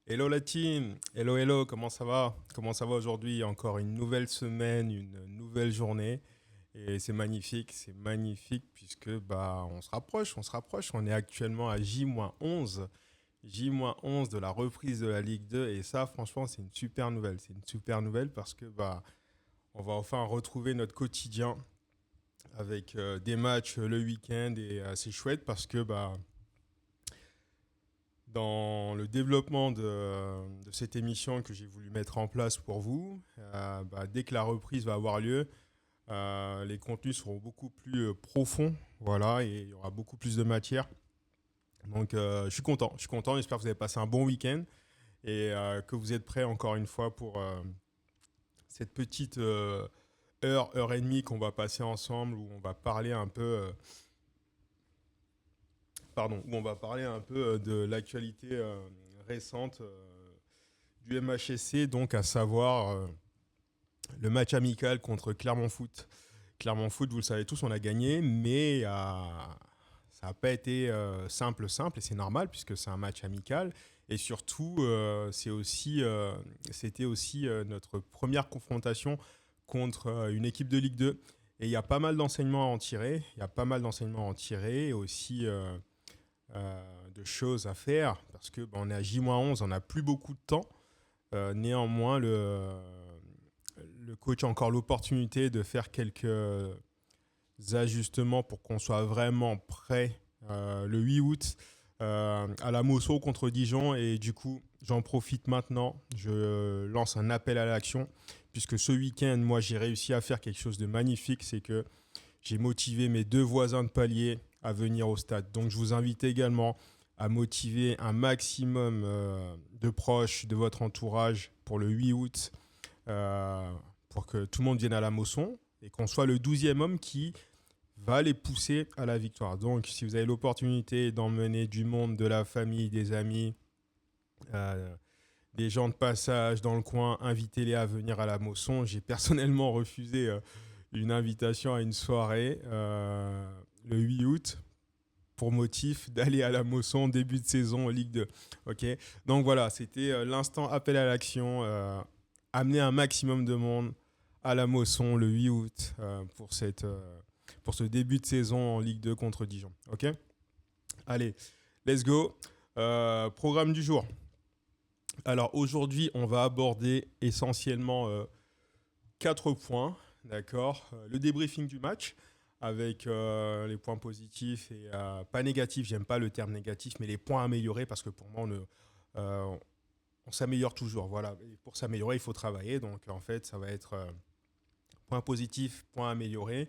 Hello la team, hello hello, comment ça va? Comment ça va aujourd'hui? Encore une nouvelle semaine, une nouvelle journée et c'est magnifique puisque on est actuellement à J-11, J-11 de la reprise de la Ligue 2 et ça franchement c'est une super nouvelle parce que on va enfin retrouver notre quotidien avec des matchs le week-end et c'est chouette parce que dans le développement de cette émission que j'ai voulu mettre en place pour vous, dès que la reprise va avoir lieu, les contenus seront beaucoup plus profonds, voilà, et il y aura beaucoup plus de matière. Donc je suis content, j'espère que vous avez passé un bon week-end et que vous êtes prêts encore une fois pour cette petite heure et demie qu'on va passer ensemble où on va parler un peu où on va parler un peu de l'actualité récente du MHSC, donc à savoir le match amical contre Clermont Foot. Clermont Foot, vous le savez tous, on a gagné, mais ça n'a pas été simple, et c'est normal puisque c'est un match amical. Et surtout, c'était aussi notre première confrontation contre une équipe de Ligue 2. Et il y a pas mal d'enseignements à en tirer. Il y a pas mal d'enseignements à en tirer et aussi de choses à faire parce que on est à J-11, on n'a plus beaucoup de temps. Néanmoins, le coach a encore l'opportunité de faire quelques ajustements pour qu'on soit vraiment prêt le 8 août à la Mosso contre Dijon. Et du coup, j'en profite maintenant. Je lance un appel à l'action puisque ce week-end, moi, j'ai réussi à faire quelque chose de magnifique. C'est que j'ai motivé mes deux voisins de palier à venir au stade. Donc, je vous invite également à motiver un maximum de proches de votre entourage pour le 8 août euh, pour que tout le monde vienne à la Mosson et qu'on soit le 12e homme qui va les pousser à la victoire. Donc, si vous avez l'opportunité d'emmener du monde, de la famille, des amis, euh, des gens de passage dans le coin, invitez-les à venir à la Mosson. J'ai personnellement refusé une invitation à une soirée le 8 août pour motif d'aller à la Mosson début de saison Ligue 2. Ok. Donc voilà, c'était l'instant appel à l'action. Amener un maximum de monde à la Mosson le 8 août pour ce début de saison en Ligue 2 contre Dijon. Ok. Allez, let's go. Programme du jour. Alors aujourd'hui, on va aborder essentiellement 4 points, d'accord. Le débriefing du match avec les points positifs et pas négatifs. J'aime pas le terme négatif, mais les points améliorés parce que pour moi, euh, on s'améliore toujours. Voilà. Et pour s'améliorer, il faut travailler. Donc en fait, ça va être point positif, point amélioré.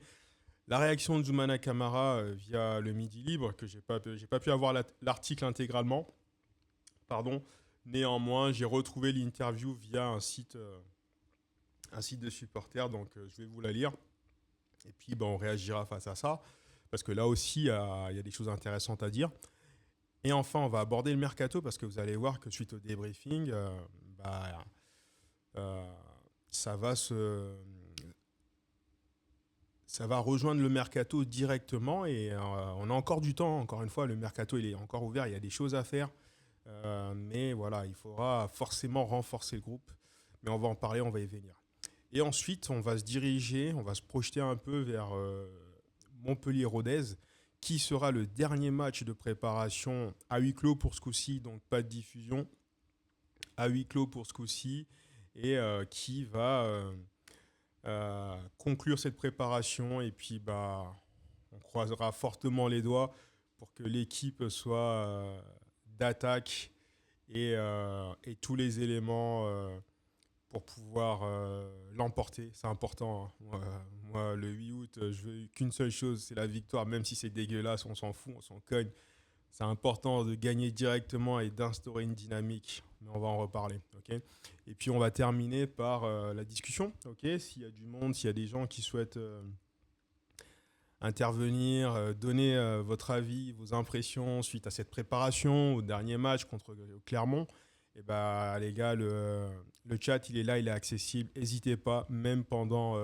La réaction de Zoumana Kamara via le Midi Libre, que j'ai pas pu avoir l'article intégralement. Pardon. Néanmoins, j'ai retrouvé l'interview via un site de supporters, donc je vais vous la lire. Et puis, on réagira face à ça, parce que là aussi, il y a des choses intéressantes à dire. Et enfin, on va aborder le mercato, parce que vous allez voir que suite au débriefing, euh, ça va se, ça va rejoindre le mercato directement. Et on a encore du temps. Encore une fois, le mercato, il est encore ouvert. Il y a des choses à faire. Mais voilà, il faudra forcément renforcer le groupe. Mais on va en parler, on va y venir. Et ensuite, on va se diriger, on va se projeter un peu vers Montpellier-Rodez, qui sera le dernier match de préparation à huis clos pour ce coup-ci, donc pas de diffusion, à huis clos pour ce coup-ci, et qui va conclure cette préparation. Et puis, on croisera fortement les doigts pour que l'équipe soit d'attaque et tous les éléments pour pouvoir l'emporter. C'est important, hein. Moi, le 8 août, je veux qu'une seule chose, c'est la victoire. Même si c'est dégueulasse, on s'en fout, on s'en cogne. C'est important de gagner directement et d'instaurer une dynamique. Mais on va en reparler. Ok. Et puis on va terminer par la discussion. Ok. S'il y a du monde, s'il y a des gens qui souhaitent intervenir, donner votre avis, vos impressions suite à cette préparation, au dernier match contre Clermont, et bah les gars, le chat il est là, il est accessible. N'hésitez pas, même pendant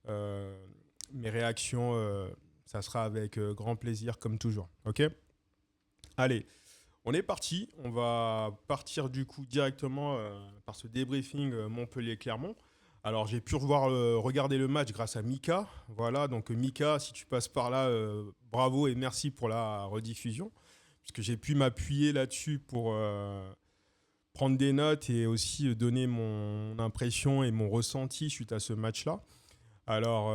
euh, mes réactions, ça sera avec grand plaisir comme toujours. Ok. Allez, On est parti. On va partir du coup directement par ce débriefing Montpellier-Clermont. Alors j'ai pu regarder le match grâce à Mika. Voilà, donc Mika, si tu passes par là, bravo et merci pour la rediffusion, puisque j'ai pu m'appuyer là-dessus pour prendre des notes et aussi donner mon impression et mon ressenti suite à ce match-là. Alors,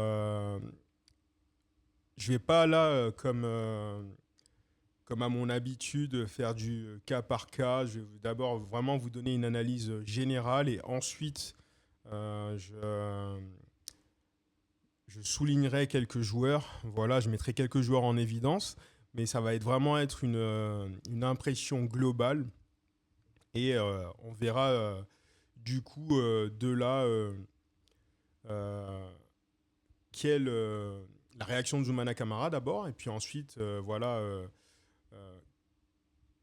je vais pas là, comme à mon habitude, faire du cas par cas. Je vais d'abord vraiment vous donner une analyse générale et ensuite, euh, je, je soulignerai quelques joueurs. Voilà, je mettrai quelques joueurs en évidence, mais ça va vraiment être une impression globale et on verra du coup de là euh, quelle la réaction de Zoumana Kamara d'abord, et puis ensuite voilà euh,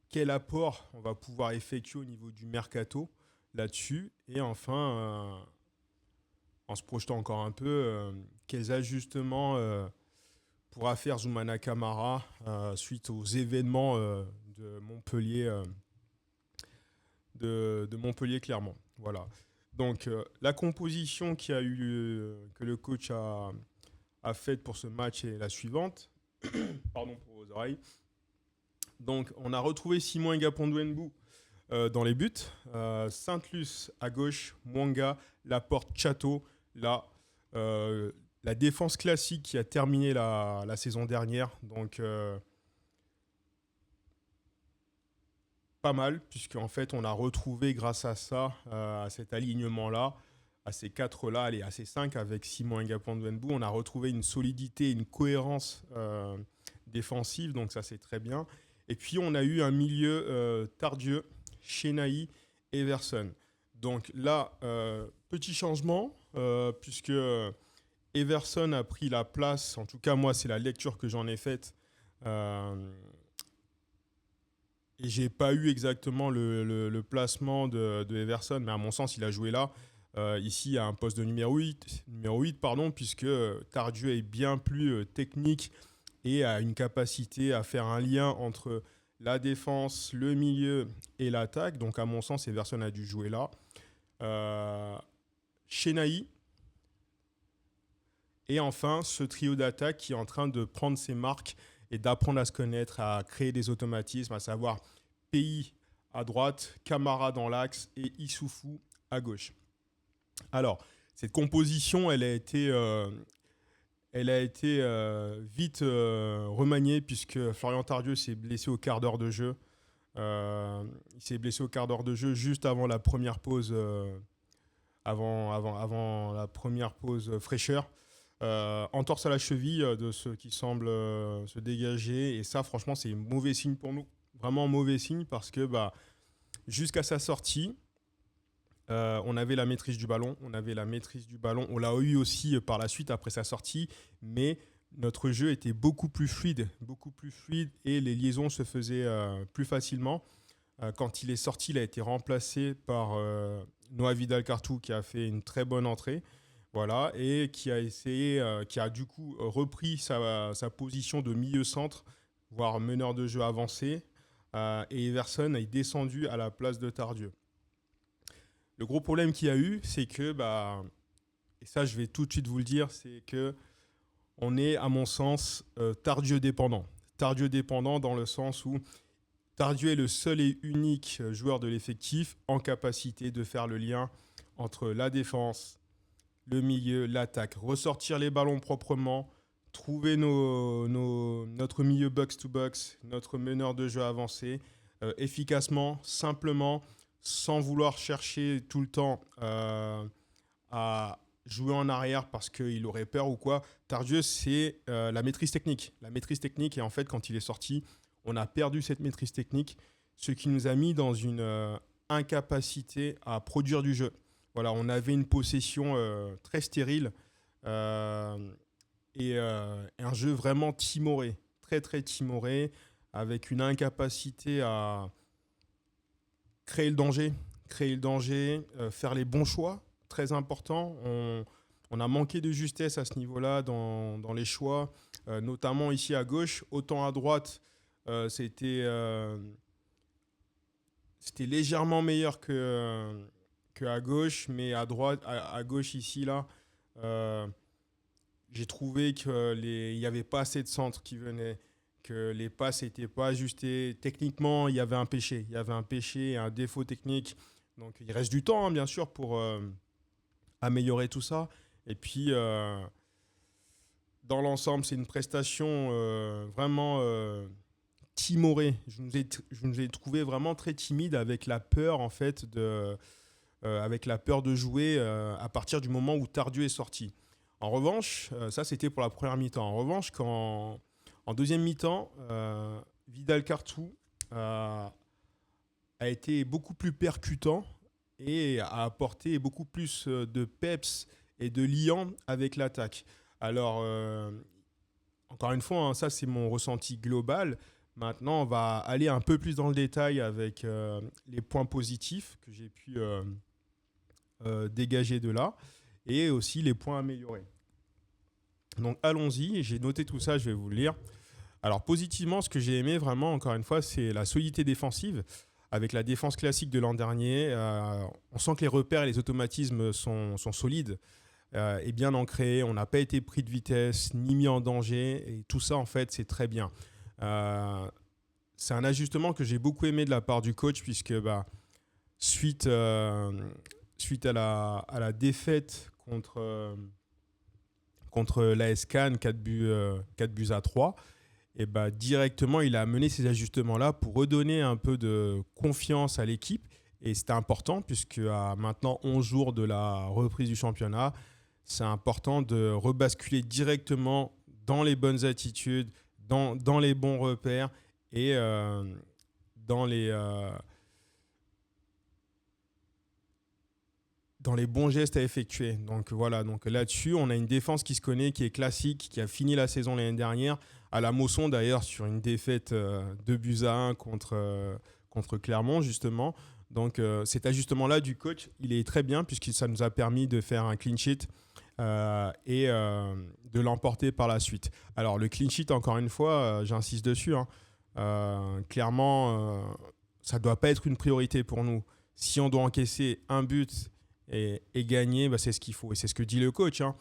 quel apport on va pouvoir effectuer au niveau du mercato là-dessus, et enfin en se projetant encore un peu, quels ajustements pourra faire Zoumana Kamara suite aux événements de Montpellier, de Montpellier Clermont. Voilà. Donc la composition que le coach a faite pour ce match est la suivante. Pardon pour vos oreilles. Donc on a retrouvé Simon Ngapondouenbou dans les buts. Saint-Luc à gauche, Mwanga, Laporte, Chateau. Là, la défense classique qui a terminé la saison dernière. Donc pas mal, puisqu'en fait, on a retrouvé grâce à ça, à cet alignement-là, à ces quatre-là, allez, à ces cinq avec Simon Ngapondouenbou, on a retrouvé une solidité, une cohérence défensive, donc ça c'est très bien. Et puis on a eu un milieu Tardieu, Chenailly, Everson. Donc là, petit changement, puisque Everson a pris la place, en tout cas moi c'est la lecture que j'en ai faite, euh, et j'ai pas eu exactement le placement de Everson, mais à mon sens, il a joué là. Ici, à un poste de numéro 8 pardon, puisque Tardieu est bien plus technique et a une capacité à faire un lien entre la défense, le milieu et l'attaque. Donc, à mon sens, Everson a dû jouer là. Euh, Chenailly, et enfin, ce trio d'attaque qui est en train de prendre ses marques et d'apprendre à se connaître, à créer des automatismes, à savoir Pays à droite, Camara dans l'axe et Issoufou à gauche. Alors, cette composition, elle a été vite remaniée puisque Florian Tardieu s'est blessé au quart d'heure de jeu. Il s'est blessé au quart d'heure de jeu juste avant la première pause, avant la première pause fraîcheur. Entorse à la cheville de ce qui semble se dégager. Et ça, franchement, c'est mauvais signe pour nous. Vraiment mauvais signe parce que jusqu'à sa sortie, on avait la maîtrise du ballon. On avait la maîtrise du ballon. On l'a eu aussi par la suite après sa sortie. Mais notre jeu était beaucoup plus fluide et les liaisons se faisaient plus facilement. Quand il est sorti, il a été remplacé par Noah Vidal-Cartou qui a fait une très bonne entrée. Voilà, et qui a essayé, qui a du coup repris sa position de milieu-centre, voire meneur de jeu avancé. Et Everson est descendu à la place de Tardieu. Le gros problème qu'il y a eu, c'est que, et ça je vais tout de suite vous le dire, c'est que on est, à mon sens, Tardieu dépendant. Tardieu dépendant dans le sens où Tardieu est le seul et unique joueur de l'effectif en capacité de faire le lien entre la défense, le milieu, l'attaque, ressortir les ballons proprement, trouver notre milieu box-to-box, notre meneur de jeu avancé, efficacement, simplement, sans vouloir chercher tout le temps à jouer en arrière parce qu'il aurait peur ou quoi. Tardieu, c'est la maîtrise technique. La maîtrise technique, et en fait, quand il est sorti, on a perdu cette maîtrise technique, ce qui nous a mis dans une incapacité à produire du jeu. Voilà, on avait une possession très stérile et un jeu vraiment timoré, très très timoré, avec une incapacité à créer le danger, faire les bons choix, très important. On a manqué de justesse à ce niveau-là dans les choix, notamment ici à gauche, autant à droite, c'était c'était légèrement meilleur que à gauche, mais à droite, à gauche ici, là, euh, j'ai trouvé il n'y avait pas assez de centres qui venaient, que les passes n'étaient pas ajustées. Techniquement, il y avait un péché. Il y avait un péché, un défaut technique. Donc il reste du temps, hein, bien sûr, pour améliorer tout ça. Et puis, dans l'ensemble, c'est une prestation vraiment timorée. Je nous ai trouvé vraiment très timide avec la peur, en fait, avec la peur de jouer à partir du moment où Tardieu est sorti. En revanche, ça c'était pour la première mi-temps. En revanche, en deuxième mi-temps, Vidal Cartou a été beaucoup plus percutant et a apporté beaucoup plus de peps et de liant avec l'attaque. Alors, encore une fois, hein, ça c'est mon ressenti global. Maintenant, on va aller un peu plus dans le détail avec les points positifs que j'ai pu dégager de là et aussi les points améliorés. Donc allons-y, j'ai noté tout ça, je vais vous le lire. Alors positivement, ce que j'ai aimé vraiment, encore une fois, c'est la solidité défensive. Avec la défense classique de l'an dernier, on sent que les repères et les automatismes sont solides et bien ancrés. On n'a pas été pris de vitesse ni mis en danger. Et tout ça, en fait, c'est très bien. Euh, c'est un ajustement que j'ai beaucoup aimé de la part du coach, puisque suite, suite à la défaite contre l'AS Cannes, 4 buts à 3, et directement, il a mené ces ajustements-là pour redonner un peu de confiance à l'équipe. Et c'était important, puisque à maintenant 11 jours de la reprise du championnat, c'est important de rebasculer directement dans les bonnes attitudes, dans les bons repères et dans dans les bons gestes à effectuer. Donc voilà, donc là-dessus, on a une défense qui se connaît, qui est classique, qui a fini la saison l'année dernière, à la Mosson d'ailleurs, sur une défaite 2 buts à 1 contre Clermont, justement. Donc cet ajustement-là du coach, il est très bien, puisque ça nous a permis de faire un clean sheet et de l'emporter par la suite. Alors le clean sheet, encore une fois, j'insiste dessus, hein, clairement, ça ne doit pas être une priorité pour nous. Si on doit encaisser un but et gagner, c'est ce qu'il faut. Et c'est ce que dit le coach, hein.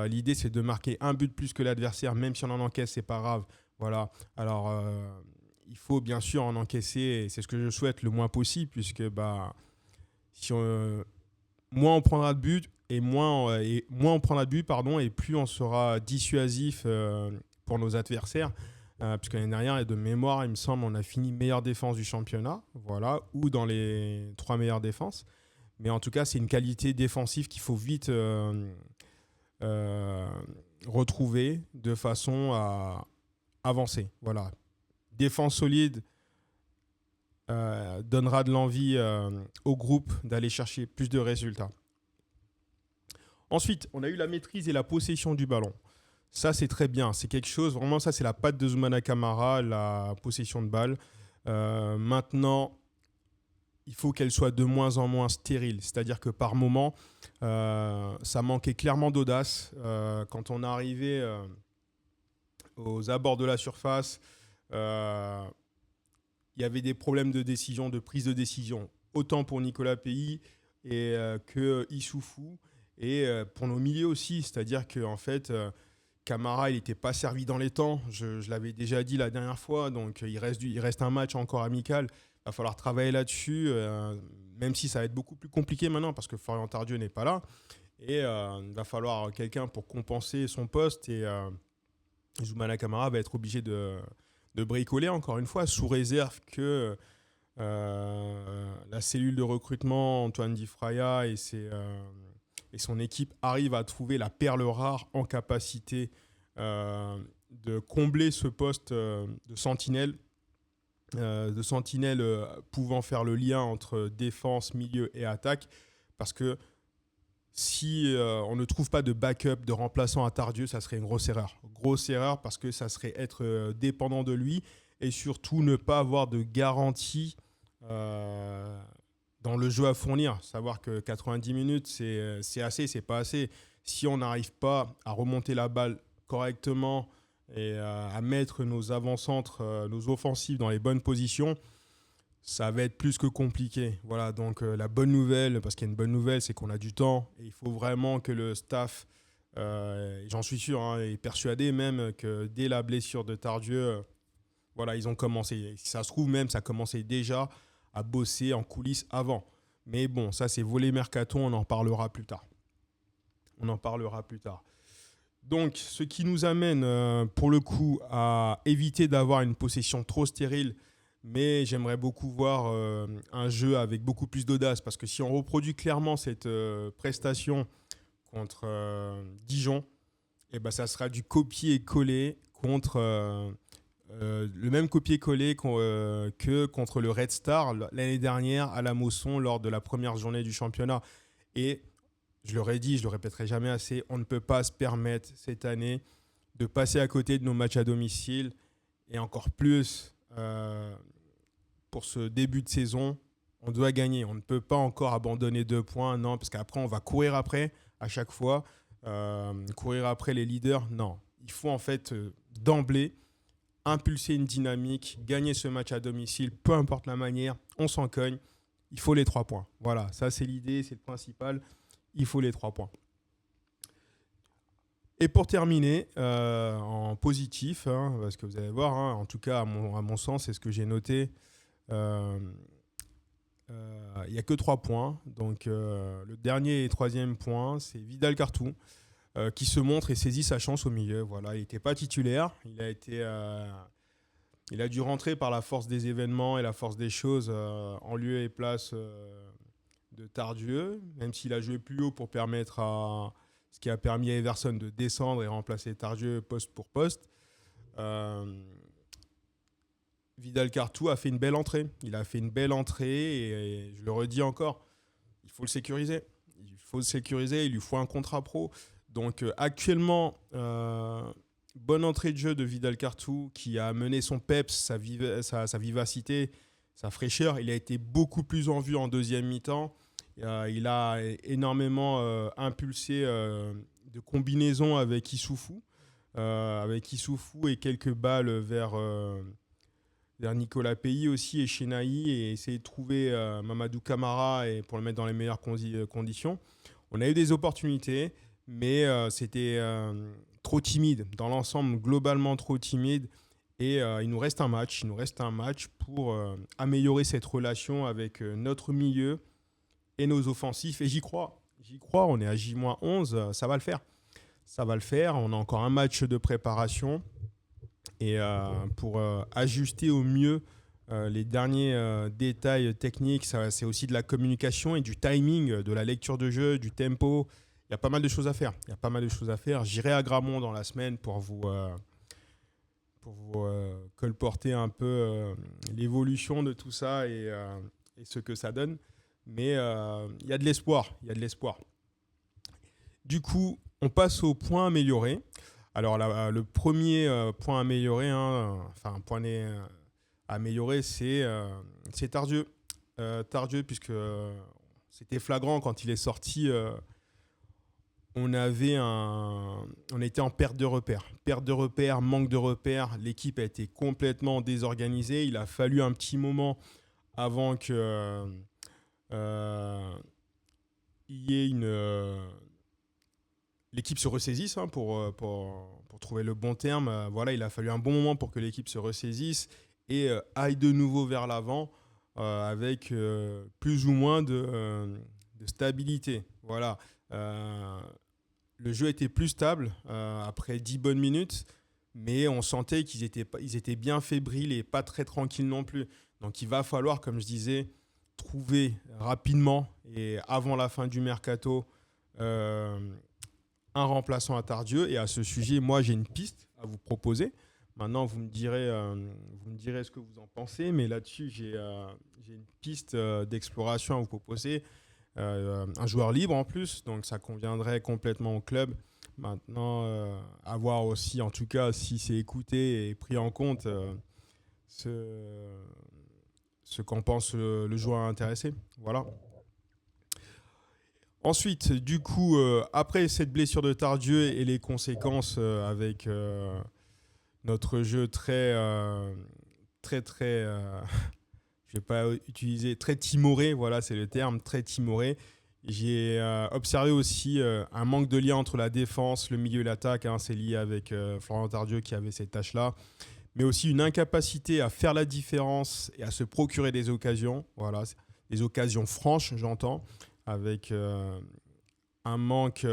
L'idée, c'est de marquer un but plus que l'adversaire, même si on en encaisse, c'est pas grave. Voilà. Alors, il faut bien sûr en encaisser, et c'est ce que je souhaite, le moins possible, puisque si moins on prendra de buts, moins on prendra de buts, pardon, et plus on sera dissuasif pour nos adversaires. Puisque l'année dernière, de mémoire, il me semble, on a fini meilleure défense du championnat, voilà, ou dans les 3 meilleures défenses. Mais en tout cas, c'est une qualité défensive qu'il faut vite euh, retrouver de façon à avancer. Voilà. Défense solide donnera de l'envie au groupe d'aller chercher plus de résultats. Ensuite, on a eu la maîtrise et la possession du ballon. Ça, c'est très bien. C'est quelque chose, vraiment, ça, c'est la patte de Zoumana Camara, la possession de balle. Maintenant, il faut qu'elle soit de moins en moins stérile. C'est-à-dire que par moment, ça manquait clairement d'audace. Quand on est arrivé aux abords de la surface, il y avait des problèmes de décision, de prise de décision, autant pour Nicolas Pays que Issoufou, et pour nos milieux aussi. C'est-à-dire qu'en fait, Camara, il n'était pas servi dans les temps. Je l'avais déjà dit la dernière fois. Donc, il reste un match encore amical. Il va falloir travailler là-dessus, même si ça va être beaucoup plus compliqué maintenant parce que Florian Tardieu n'est pas là. Et il va falloir quelqu'un pour compenser son poste. Et Zoumana Camara va être obligé de bricoler, encore une fois, sous réserve que la cellule de recrutement, Antoine Di Fraia et son équipe arrivent à trouver la perle rare en capacité de combler ce poste de sentinelle pouvant faire le lien entre défense, milieu et attaque. Parce que si on ne trouve pas de backup, de remplaçant à Tardieu, ça serait une grosse erreur. Grosse erreur parce que ça serait être dépendant de lui et surtout ne pas avoir de garantie dans le jeu à fournir. Savoir que 90 minutes, c'est assez, c'est pas assez. Si on n'arrive pas à remonter la balle correctement et à mettre nos avant-centres, nos offensives dans les bonnes positions, ça va être plus que compliqué. Voilà, donc la bonne nouvelle, parce qu'il y a une bonne nouvelle, c'est qu'on a du temps et il faut vraiment que le staff, j'en suis sûr, hein, est persuadé même que dès la blessure de Tardieu, voilà, ils ont commencé. Si ça se trouve même, ça commençait déjà à bosser en coulisses avant. Mais bon, ça c'est volet mercato, on en parlera plus tard. On en parlera plus tard. Donc, ce qui nous amène pour le coup à éviter d'avoir une possession trop stérile, mais j'aimerais beaucoup voir un jeu avec beaucoup plus d'audace, parce que si on reproduit clairement cette prestation contre Dijon, eh ben, ça sera du copier-coller contre le même copier-coller que contre le Red Star l'année dernière à la Mosson lors de la première journée du championnat. Et je l'aurais dit, je le répéterai jamais assez, on ne peut pas se permettre cette année de passer à côté de nos matchs à domicile et encore plus pour ce début de saison, on doit gagner. On ne peut pas encore abandonner 2 points, non, parce qu'après on va courir après à chaque fois, courir après les leaders, non. Il faut en fait d'emblée impulser une dynamique, gagner ce match à domicile, peu importe la manière, on s'en cogne, il faut les 3 points. Voilà, ça c'est l'idée, c'est le principal. Il faut les 3 points. Et pour terminer, en positif, hein, parce que vous allez voir, hein, en tout cas à mon sens, c'est ce que j'ai noté, il n'y a que 3 points. Donc le dernier et troisième point, c'est Vidal Cartou qui se montre et saisit sa chance au milieu. Voilà, il n'était pas titulaire, il a dû rentrer par la force des événements et la force des choses en lieu et place de Tardieu, même s'il a joué plus haut pour permettre à ce qui a permis à Everson de descendre et remplacer Tardieu poste pour poste. Vidal Cartou a fait une belle entrée. Il a fait une belle entrée et je le redis encore, il faut le sécuriser. Il faut le sécuriser, il lui faut un contrat pro. Donc actuellement, bonne entrée de jeu de Vidal Cartou qui a amené son peps, sa vivacité, sa fraîcheur. Il a été beaucoup plus en vue en deuxième mi-temps. Il a énormément impulsé de combinaisons avec Issoufou. Et quelques balles vers Nicolas Pays aussi et Chenahi et essayer de trouver Mamadou Camara et pour le mettre dans les meilleures conditions. On a eu des opportunités, mais c'était trop timide. Dans l'ensemble, globalement trop timide. Et il nous reste un match. Il nous reste un match pour améliorer cette relation avec notre milieu et nos offensifs. Et j'y crois. On est à J-11. Ça va le faire. Ça va le faire. On a encore un match de préparation. Et pour ajuster au mieux les derniers détails techniques, c'est aussi de la communication et du timing, de la lecture de jeu, du tempo. Il y a pas mal de choses à faire. J'irai à Gramont dans la semaine pour vous colporter un peu l'évolution de tout ça et ce que ça donne. Mais il y a de l'espoir. Du coup, on passe au point amélioré. Alors, le premier point amélioré, amélioré, c'est Tardieu. Tardieu, puisque c'était flagrant quand il est sorti. On était en perte de repères. Perte de repères, manque de repères. L'équipe a été complètement désorganisée. Il a fallu un petit moment avant que il y ait l'équipe se ressaisisse, hein, pour trouver le bon terme. Voilà, il a fallu un bon moment pour que l'équipe se ressaisisse et aille de nouveau vers l'avant avec plus ou moins de stabilité. Voilà. Le jeu était plus stable après 10 bonnes minutes, mais on sentait qu'ils étaient bien fébriles et pas très tranquilles non plus. Donc il va falloir, comme je disais, trouver rapidement et avant la fin du mercato un remplaçant à Tardieu. Et à ce sujet, moi j'ai une piste à vous proposer. Maintenant, vous me direz ce que vous en pensez, mais là-dessus, j'ai une piste d'exploration à vous proposer. Un joueur libre en plus, donc ça conviendrait complètement au club. Maintenant, à voir aussi, en tout cas, si c'est écouté et pris en compte ce qu'en pense le joueur intéressé. Voilà. Ensuite, du coup, après cette blessure de Tardieu et les conséquences avec notre jeu très, je vais pas utiliser, très timoré, voilà, c'est le terme, très timoré. J'ai observé aussi un manque de lien entre la défense, le milieu et l'attaque. Hein, c'est lié avec Florian Tardieu qui avait cette tâche-là. Mais aussi une incapacité à faire la différence et à se procurer des occasions. Voilà, des occasions franches, j'entends, avec un manque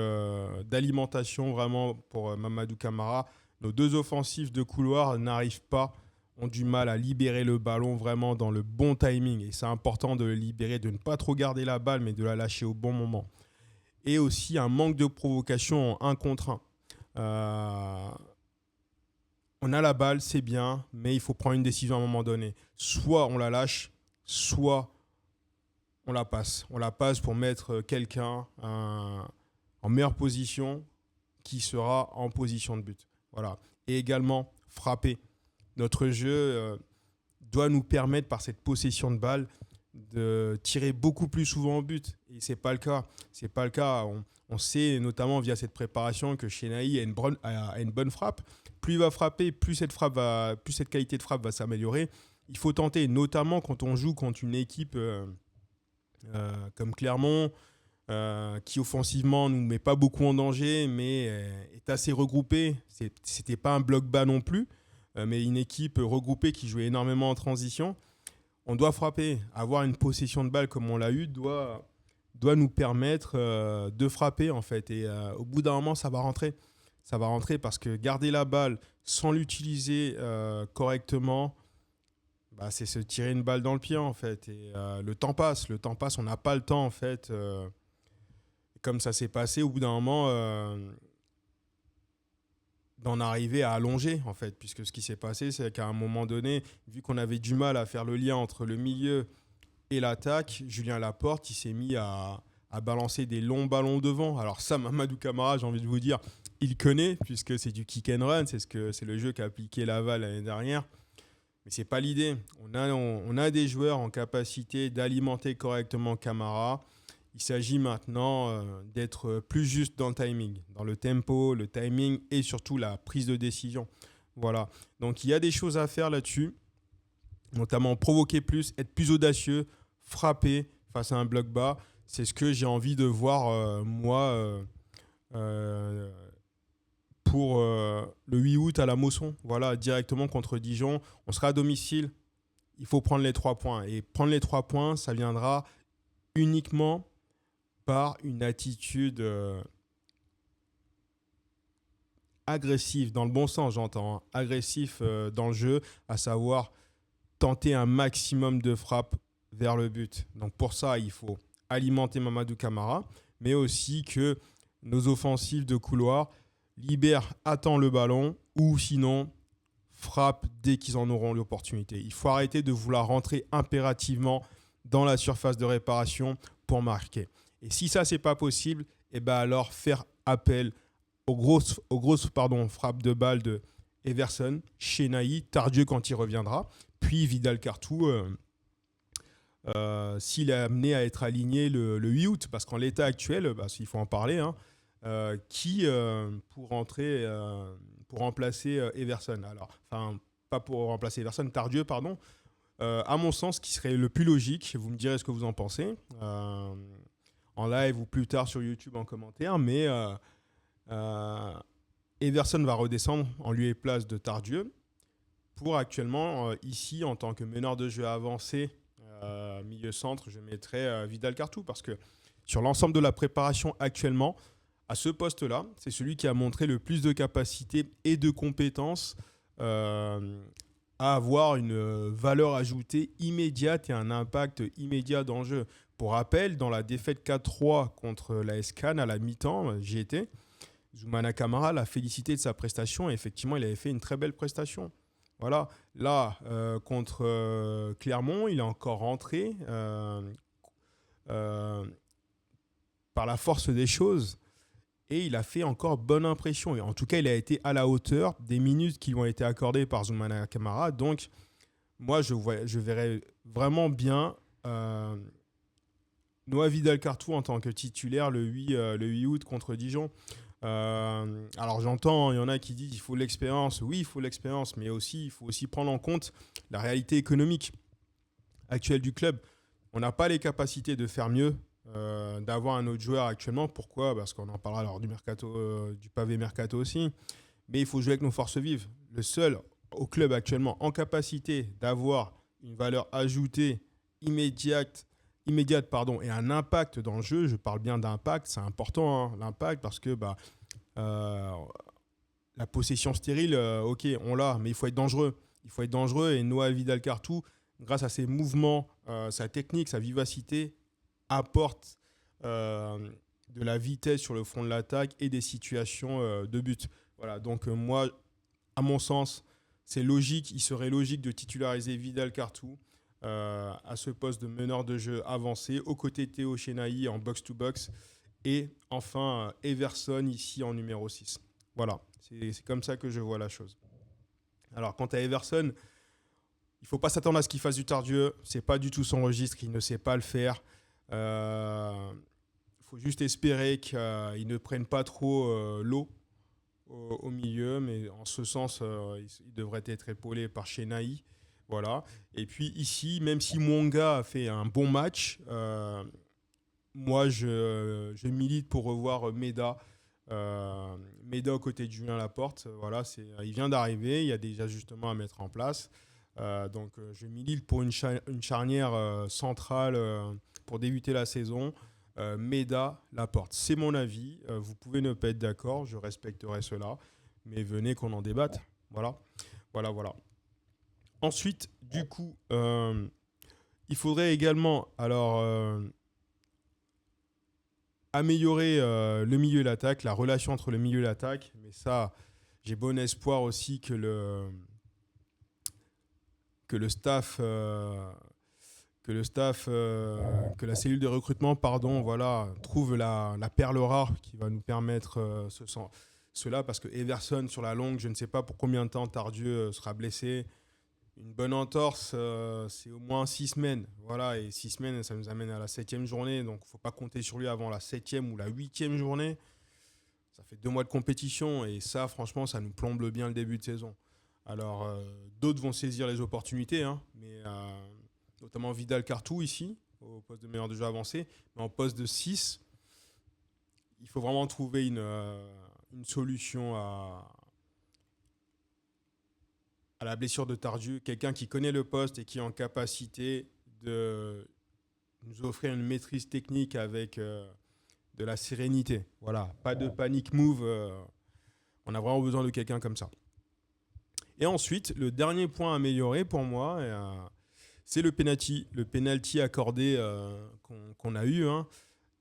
d'alimentation vraiment pour Mamadou Camara. Nos deux offensifs de couloir n'arrivent pas, ont du mal à libérer le ballon vraiment dans le bon timing. Et c'est important de le libérer, de ne pas trop garder la balle, mais de la lâcher au bon moment. Et aussi un manque de provocation en 1 contre 1. On a la balle, c'est bien, mais il faut prendre une décision à un moment donné. Soit on la lâche, soit on la passe. On la passe pour mettre quelqu'un en meilleure position qui sera en position de but. Voilà. Et également, frapper. Notre jeu doit nous permettre, par cette possession de balle, de tirer beaucoup plus souvent au but. Et ce n'est pas le cas. C'est pas le cas. On sait, notamment via cette préparation, que Chenaï a une bonne frappe. Plus il va frapper, plus cette qualité de frappe va s'améliorer. Il faut tenter, notamment quand on joue contre une équipe comme Clermont, qui offensivement ne nous met pas beaucoup en danger, mais est assez regroupée. C'était pas un bloc bas non plus, mais une équipe regroupée qui jouait énormément en transition. On doit frapper. Avoir une possession de balle comme on l'a eu doit nous permettre de frapper, en fait. Et au bout d'un moment, ça va rentrer. Ça va rentrer parce que garder la balle sans l'utiliser correctement, bah, c'est se tirer une balle dans le pied, en fait. Et le temps passe, on n'a pas le temps, en fait. Comme ça s'est passé, au bout d'un moment, d'en arriver à allonger, en fait. Puisque ce qui s'est passé, c'est qu'à un moment donné, vu qu'on avait du mal à faire le lien entre le milieu et l'attaque, Julien Laporte, il s'est mis à balancer des longs ballons devant. Alors ça, Mamadou Camara, j'ai envie de vous dire, il connaît, puisque c'est du kick and run, c'est le jeu qu'a appliqué Laval l'année dernière. Mais c'est pas l'idée. On a des joueurs en capacité d'alimenter correctement Camara. Il s'agit maintenant d'être plus juste dans le timing, dans le tempo, le timing et surtout la prise de décision. Voilà. Donc il y a des choses à faire là-dessus, notamment provoquer plus, être plus audacieux, frapper face à un bloc bas. C'est ce que j'ai envie de voir, moi, pour le 8 août à la Mosson. Voilà, directement contre Dijon. On sera à domicile. Il faut prendre les 3 points. Et prendre les 3 points, ça viendra uniquement par une attitude agressive, dans le bon sens, j'entends, hein, agressif dans le jeu, à savoir tenter un maximum de frappes vers le but. Donc pour ça, il faut alimenter Mamadou Camara, mais aussi que nos offensifs de couloir libèrent à temps le ballon ou sinon frappent dès qu'ils en auront l'opportunité. Il faut arrêter de vouloir rentrer impérativement dans la surface de réparation pour marquer. Et si ça, c'est pas possible, et ben alors faire appel aux grosses frappes de balle de Everson, Chenaï, Tardieu quand il reviendra, puis Vidal-Cartou s'il est amené à être aligné le 8 août. Parce qu'en l'état actuel, bah, il faut en parler, hein, pour remplacer Everson. Alors, enfin, pas pour remplacer Everson, Tardieu, pardon. À mon sens, ce qui serait le plus logique, vous me direz ce que vous en pensez, en live ou plus tard sur YouTube en commentaire, mais Everson va redescendre en lieu et place de Tardieu pour actuellement, ici, en tant que meneur de jeu avancé, milieu centre, je mettrais Vidal-Cartou parce que sur l'ensemble de la préparation actuellement, à ce poste-là, c'est celui qui a montré le plus de capacité et de compétences à avoir une valeur ajoutée immédiate et un impact immédiat dans le jeu. Pour rappel, dans la défaite 4-3 contre l'AS Cannes à la mi-temps, j'y étais, Zoumana Camara l'a félicité de sa prestation et effectivement, il avait fait une très belle prestation. Voilà. Là, contre Clermont, il est encore rentré par la force des choses et il a fait encore bonne impression. Et en tout cas, il a été à la hauteur des minutes qui lui ont été accordées par Zoumana Camara. Donc, moi, je verrais vraiment bien Noah Vidal-Cartou en tant que titulaire le 8 août contre Dijon. Alors j'entends, il y en a qui disent qu'il faut l'expérience. Oui, il faut l'expérience, mais aussi il faut aussi prendre en compte la réalité économique actuelle du club. On n'a pas les capacités de faire mieux, d'avoir un autre joueur actuellement. Pourquoi ? Parce qu'on en parlera lors du mercato, du pavé mercato aussi. Mais il faut jouer avec nos forces vives. Le seul au club actuellement en capacité d'avoir une valeur ajoutée immédiate et un impact dans le jeu, je parle bien d'impact, c'est important, hein, l'impact, parce que euh, la possession stérile, ok, on l'a, mais il faut être dangereux. Il faut être dangereux et Noah Vidal-Cartou, grâce à ses mouvements, sa technique, sa vivacité, apporte de la vitesse sur le front de l'attaque et des situations de but. Voilà, donc moi, à mon sens, c'est logique, il serait logique de titulariser Vidal-Cartou à ce poste de meneur de jeu avancé, aux côtés de Théo Chenailly en box-to-box, et enfin Everson ici en numéro 6. Voilà, c'est comme ça que je vois la chose. Alors, quant à Everson, il ne faut pas s'attendre à ce qu'il fasse du Tardieu. Ce n'est pas du tout son registre, il ne sait pas le faire. Il faut juste espérer qu'il ne prenne pas trop l'eau au milieu, mais en ce sens, il devrait être épaulé par Chenailly. Voilà. Et puis ici, même si Mwanga a fait un bon match, moi je milite pour revoir Meda. Meda aux côtés de Julien Laporte. Voilà, il vient d'arriver, il y a des ajustements à mettre en place. Donc je milite pour une charnière centrale pour débuter la saison. Meda, Laporte. C'est mon avis. Vous pouvez ne pas être d'accord, je respecterai cela. Mais venez qu'on en débatte. Voilà. Voilà. Ensuite, du coup, il faudrait également améliorer le milieu et l'attaque, la relation entre le milieu et l'attaque. Mais ça, j'ai bon espoir aussi que le staff, que la cellule de recrutement, trouve la perle rare qui va nous permettre cela, parce que Everson, sur la longue, je ne sais pas pour combien de temps Tardieu sera blessé. Une bonne entorse, c'est au moins 6 semaines. Voilà, et 6 semaines, ça nous amène à la 7e journée, donc il ne faut pas compter sur lui avant la 7e ou la 8e journée. Ça fait 2 mois de compétition, et ça, franchement, ça nous plombe bien le début de saison. Alors, d'autres vont saisir les opportunités, hein, mais notamment Vidal-Cartou ici, au poste de meneur de jeu avancé. Mais en poste de 6, il faut vraiment trouver une solution à la blessure de Tardieu. Quelqu'un qui connaît le poste et qui est en capacité de nous offrir une maîtrise technique avec de la sérénité. Voilà, pas de panic move. On a vraiment besoin de quelqu'un comme ça. Et ensuite, le dernier point à améliorer pour moi, c'est le penalty. Le penalty accordé qu'on a eu. Hein.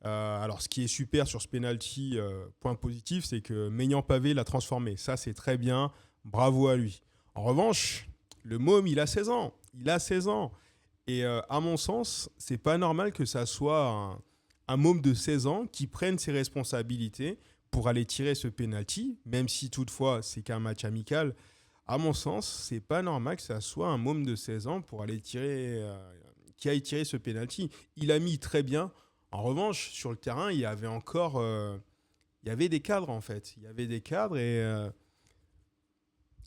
Alors, ce qui est super sur ce penalty, point positif, c'est que Maignan Pavé l'a transformé. Ça, c'est très bien. Bravo à lui. En revanche, le môme, il a 16 ans. Il a 16 ans. Et à mon sens, c'est pas normal que ça soit un môme de 16 ans qui prenne ses responsabilités pour aller tirer ce penalty, même si toutefois, c'est qu'un match amical. À mon sens, c'est pas normal que ça soit un môme de 16 ans pour aller qui aille tirer ce penalty. Il a mis très bien. En revanche, sur le terrain, il y avait encore, il y avait des cadres en fait. Il y avait des cadres et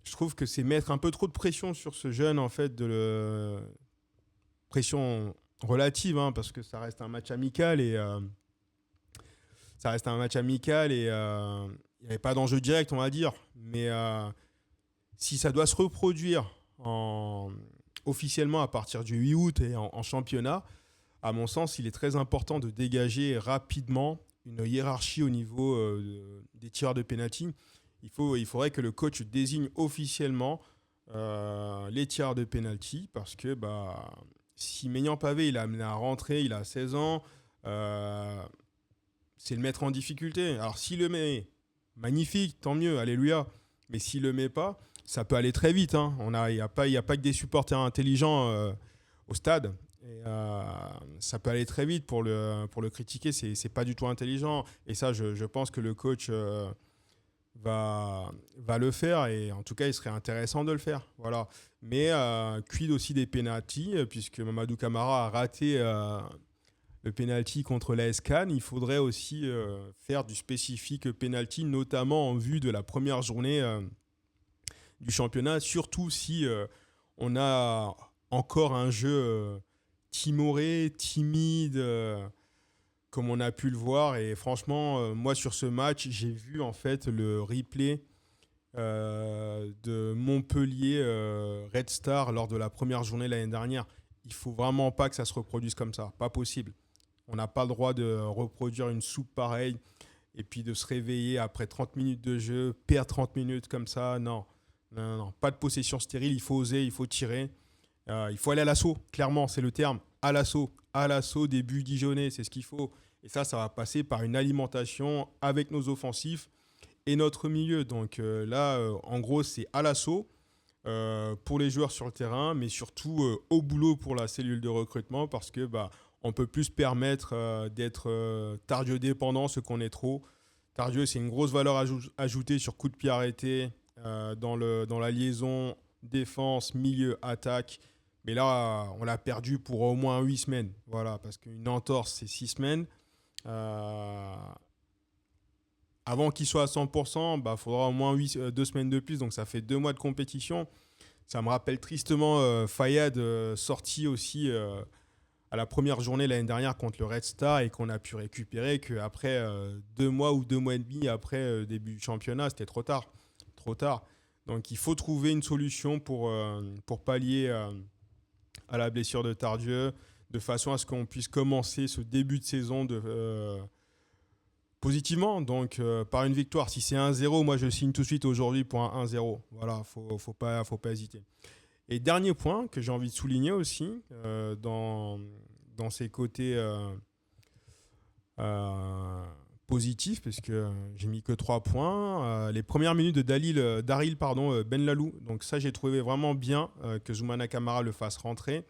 je trouve que c'est mettre un peu trop de pression sur ce jeune en fait, pression relative, hein, parce que ça reste un match amical et il n'y avait pas d'enjeu direct, on va dire. Mais si ça doit se reproduire officiellement à partir du 8 août et en championnat, à mon sens, il est très important de dégager rapidement une hiérarchie au niveau des tireurs de pénalty. Il faudrait que le coach désigne officiellement les tireurs de pénalty, parce que si Maignan Pavé il a amené à rentrer, il a 16 ans, c'est le mettre en difficulté. Alors s'il le met, magnifique, tant mieux, alléluia. Mais s'il le met pas, ça peut aller très vite. Hein. Il n'y a pas que des supporters intelligents au stade. Et ça peut aller très vite pour le critiquer. C'est pas du tout intelligent. Et ça, je pense que le coach va le faire. Et en tout cas, il serait intéressant de le faire. Voilà. Mais quid aussi des pénaltys, puisque Mamadou Camara a raté le penalty contre l'AS Cannes. Il faudrait aussi faire du spécifique penalty, notamment en vue de la première journée du championnat, surtout si on a encore un jeu timoré, timide, comme on a pu le voir. Et franchement, moi sur ce match, j'ai vu en fait le replay de Montpellier Red Star lors de la première journée l'année dernière. Il faut vraiment pas que ça se reproduise comme ça, pas possible. On n'a pas le droit de reproduire une soupe pareille et puis de se réveiller après 30 minutes de jeu, perdre 30 minutes comme ça. Non, non, non, non. Pas de possession stérile, il faut oser, il faut tirer. Il faut aller à l'assaut, clairement, c'est le terme. À l'assaut des buts dijonnais, c'est ce qu'il faut. Et ça va passer par une alimentation avec nos offensifs et notre milieu. Donc là, en gros, c'est à l'assaut pour les joueurs sur le terrain, mais surtout au boulot pour la cellule de recrutement parce que on peut plus se permettre d'être Tardieu dépendant, ce qu'on est trop. Tardieu, c'est une grosse valeur ajoutée sur coup de pied arrêté dans la liaison défense, milieu, attaque. Mais là, on l'a perdu pour au moins 8 semaines. Voilà, parce qu'une entorse, c'est 6 semaines. Euh, Avant qu'il soit à 100%, il faudra au moins 2 semaines de plus. Donc ça fait 2 mois de compétition. Ça me rappelle tristement Fayad sorti aussi à la première journée l'année dernière contre le Red Star et qu'on a pu récupérer qu'après 2 mois ou 2 mois et demi après début du championnat, c'était trop tard. Trop tard. Donc il faut trouver une solution pour pallier à la blessure de Tardieu de façon à ce qu'on puisse commencer ce début de saison positivement, donc par une victoire. Si c'est 1-0, moi je signe tout de suite aujourd'hui pour un 1-0. Voilà, faut pas hésiter. Et dernier point que j'ai envie de souligner aussi dans ces côtés euh, positifs, parce que j'ai mis que 3 points. Les premières minutes de Daryl Benlalou. Donc ça, j'ai trouvé vraiment bien que Zoumana Camara le fasse rentrer.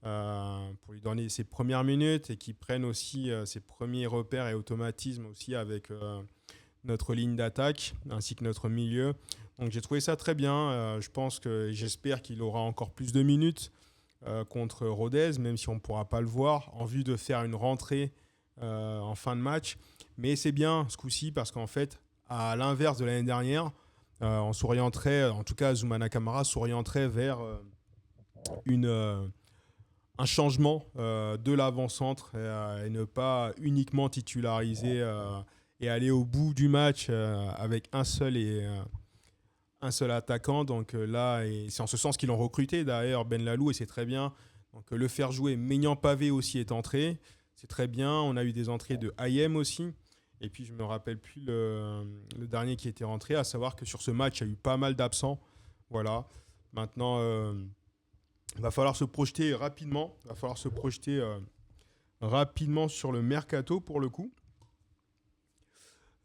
Pour lui donner ses premières minutes et qu'il prenne aussi ses premiers repères et automatismes aussi avec notre ligne d'attaque ainsi que notre milieu. Donc j'ai trouvé ça très bien. Je pense que j'espère qu'il aura encore plus de minutes contre Rodez, même si on ne pourra pas le voir, en vue de faire une rentrée en fin de match. Mais c'est bien ce coup-ci parce qu'en fait, à l'inverse de l'année dernière, on s'orienterait, en tout cas Zoumana Camara s'orienterait vers un changement de l'avant-centre et ne pas uniquement titulariser et aller au bout du match avec un seul attaquant. Donc là, et c'est en ce sens qu'ils l'ont recruté d'ailleurs, Benlalou, et c'est très bien. Donc le faire jouer, Maignan Pavé aussi est entré, c'est très bien. On a eu des entrées de Hayem aussi. Et puis je ne me rappelle plus le dernier qui était rentré, à savoir que sur ce match, il y a eu pas mal d'absents. Voilà. Maintenant, il va falloir se projeter rapidement. Il va falloir se projeter rapidement sur le mercato pour le coup.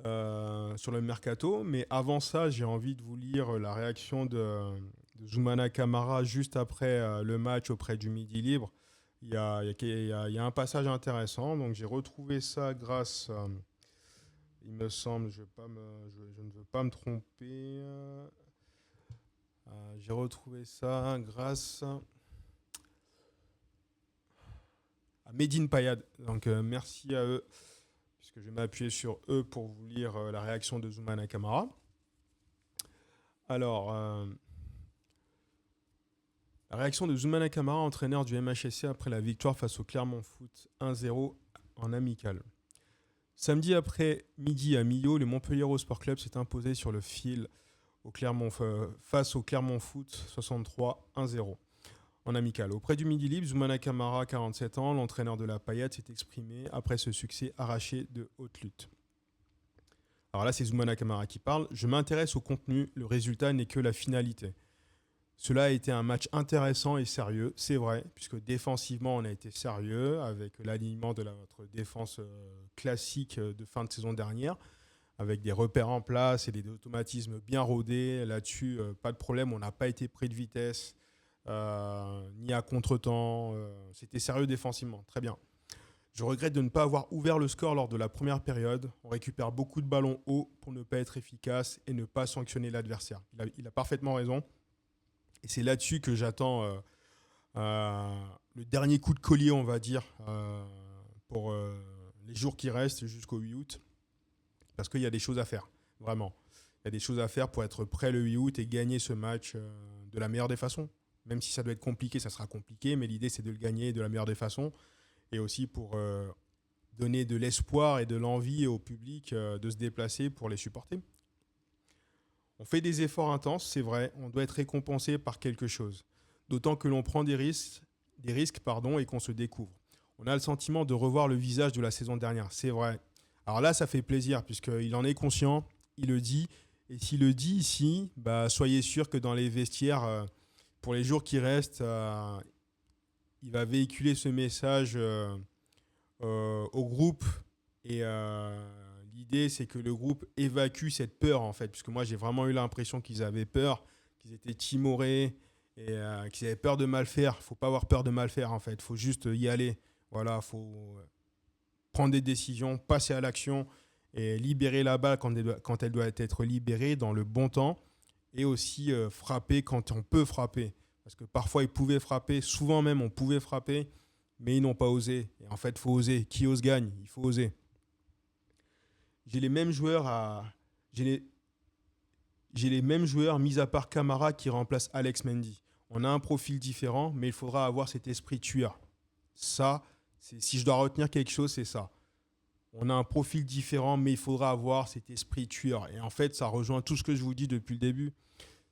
Sur le mercato. Mais avant ça, j'ai envie de vous lire la réaction de Zoumana Camara juste après le match auprès du Midi Libre. Il y a un passage intéressant. Donc j'ai retrouvé ça grâce, il me semble, je ne veux pas me tromper. J'ai retrouvé ça grâce à Medine Payad. Donc merci à eux, puisque je vais m'appuyer sur eux pour vous lire la réaction de Zoumana Camara. Alors, la réaction de Zoumana Camara, entraîneur du MHSC après la victoire face au Clermont Foot 1-0 en amical. Samedi après-midi à Millau, le Montpellier Sport Club s'est imposé sur le fil face au Clermont Foot 63-1-0 en amical. Auprès du Midi Libre, Zoumana Camara, 47 ans, l'entraîneur de la Payette, s'est exprimé après ce succès arraché de haute lutte. Alors là, c'est Zoumana Camara qui parle. Je m'intéresse au contenu, le résultat n'est que la finalité. Cela a été un match intéressant et sérieux, c'est vrai, puisque défensivement, on a été sérieux avec l'alignement de notre défense classique de fin de saison dernière, avec des repères en place et des automatismes bien rodés. Là-dessus, pas de problème, on n'a pas été pris de vitesse, ni à contre-temps. C'était sérieux défensivement, très bien. Je regrette de ne pas avoir ouvert le score lors de la première période. On récupère beaucoup de ballons hauts pour ne pas être efficace et ne pas sanctionner l'adversaire. Il a parfaitement raison. Et c'est là-dessus que j'attends le dernier coup de collier, on va dire, pour les jours qui restent jusqu'au 8 août. Parce qu'il y a des choses à faire, vraiment. Il y a des choses à faire pour être prêt le 8 août et gagner ce match de la meilleure des façons. Même si ça doit être compliqué, ça sera compliqué, mais l'idée c'est de le gagner de la meilleure des façons et aussi pour donner de l'espoir et de l'envie au public de se déplacer pour les supporter. On fait des efforts intenses, c'est vrai, on doit être récompensé par quelque chose. D'autant que l'on prend des risques, et qu'on se découvre. On a le sentiment de revoir le visage de la saison dernière, c'est vrai. Alors là, ça fait plaisir, puisqu'il en est conscient, il le dit. Et s'il le dit ici, soyez sûr que dans les vestiaires, pour les jours qui restent, il va véhiculer ce message au groupe. Et l'idée, c'est que le groupe évacue cette peur, en fait. Puisque moi, j'ai vraiment eu l'impression qu'ils avaient peur, qu'ils étaient timorés et qu'ils avaient peur de mal faire. Il ne faut pas avoir peur de mal faire, en fait. Il faut juste y aller. Voilà, il faut prendre des décisions, passer à l'action et libérer la balle quand elle doit être libérée dans le bon temps. Et aussi frapper quand on peut frapper. Parce que parfois, ils pouvaient frapper. Souvent même, on pouvait frapper. Mais ils n'ont pas osé. Et en fait, il faut oser. Qui ose gagne. Il faut oser. J'ai les mêmes joueurs j'ai les mêmes joueurs, mis à part Camara, qui remplace Alex Mendy. On a un profil différent, mais il faudra avoir cet esprit tueur. Ça, si je dois retenir quelque chose, c'est ça. On a un profil différent, mais il faudra avoir cet esprit tueur. Et en fait, ça rejoint tout ce que je vous dis depuis le début.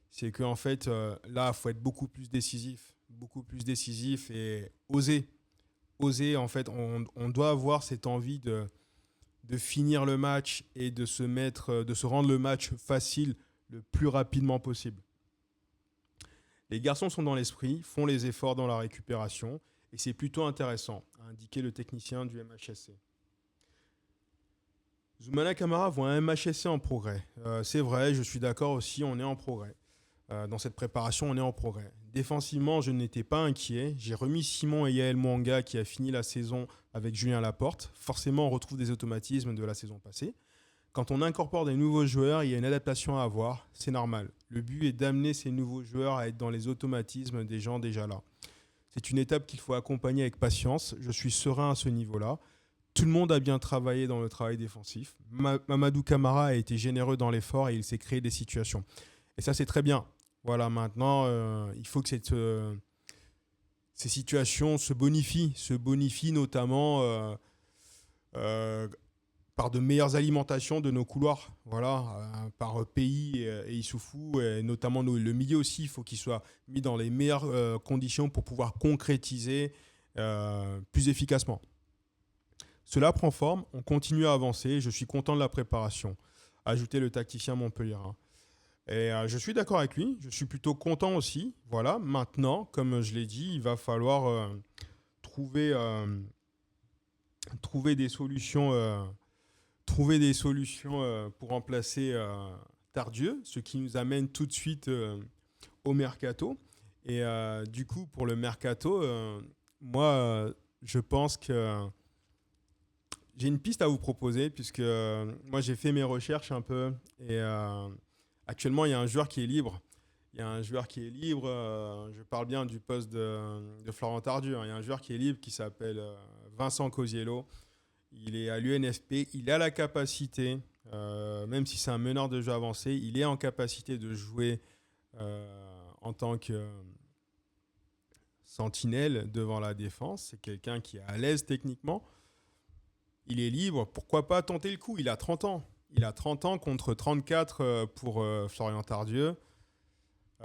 C'est qu'en fait, là, il faut être beaucoup plus décisif. Beaucoup plus décisif et oser. Oser, en fait, on doit avoir cette envie de finir le match et de se rendre le match facile le plus rapidement possible. Les garçons sont dans l'esprit, font les efforts dans la récupération et c'est plutôt intéressant, a indiqué le technicien du MHSC. Zoumana Camara voit un MHSC en progrès. C'est vrai, je suis d'accord aussi, on est en progrès. Dans cette préparation, on est en progrès. Défensivement, je n'étais pas inquiet. J'ai remis Simon et Yael Mwanga qui a fini la saison avec Julien Laporte. Forcément, on retrouve des automatismes de la saison passée. Quand on incorpore des nouveaux joueurs, il y a une adaptation à avoir. C'est normal. Le but est d'amener ces nouveaux joueurs à être dans les automatismes des gens déjà là. C'est une étape qu'il faut accompagner avec patience. Je suis serein à ce niveau-là. Tout le monde a bien travaillé dans le travail défensif. Mamadou Camara a été généreux dans l'effort et il s'est créé des situations. Et ça, c'est très bien. Voilà, maintenant, il faut que ces situations se bonifient notamment par de meilleures alimentations de nos couloirs, voilà, par Pays et Issoufou, et notamment le milieu aussi, il faut qu'il soit mis dans les meilleures conditions pour pouvoir concrétiser plus efficacement. Cela prend forme, on continue à avancer, je suis content de la préparation, a ajouté le tacticien montpelliérain. Et je suis d'accord avec lui, je suis plutôt content aussi. Voilà, maintenant, comme je l'ai dit, il va falloir trouver des solutions, pour remplacer Tardieu, ce qui nous amène tout de suite au mercato. Et du coup, pour le mercato, moi, je pense que j'ai une piste à vous proposer, puisque moi, j'ai fait mes recherches un peu et actuellement, il y a un joueur qui est libre. Je parle bien du poste de Florent Tardieu. Il y a un joueur qui est libre qui s'appelle Vincent Cosiello. Il est à l'UNFP. Il a la capacité, même si c'est un meneur de jeu avancé, il est en capacité de jouer en tant que sentinelle devant la défense. C'est quelqu'un qui est à l'aise techniquement. Il est libre. Pourquoi pas tenter le coup ? Il a 30 ans. Il a 30 ans contre 34 pour Florian Tardieu.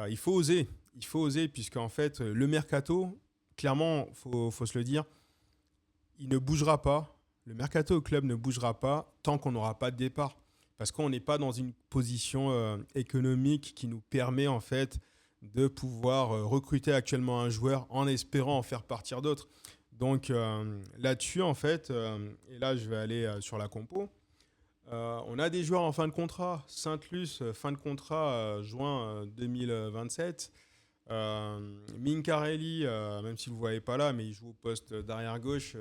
Il faut oser. Il faut oser puisqu'en fait, le mercato, clairement, il faut se le dire, il ne bougera pas. Le mercato au club ne bougera pas tant qu'on n'aura pas de départ. Parce qu'on n'est pas dans une position économique qui nous permet en fait de pouvoir recruter actuellement un joueur en espérant en faire partir d'autres. Donc là-dessus, en fait, et là je vais aller sur la compo, on a des joueurs en fin de contrat. Saint-Luce, fin de contrat, juin 2027. Mincarelli, même si vous ne voyez pas là, mais il joue au poste d'arrière-gauche,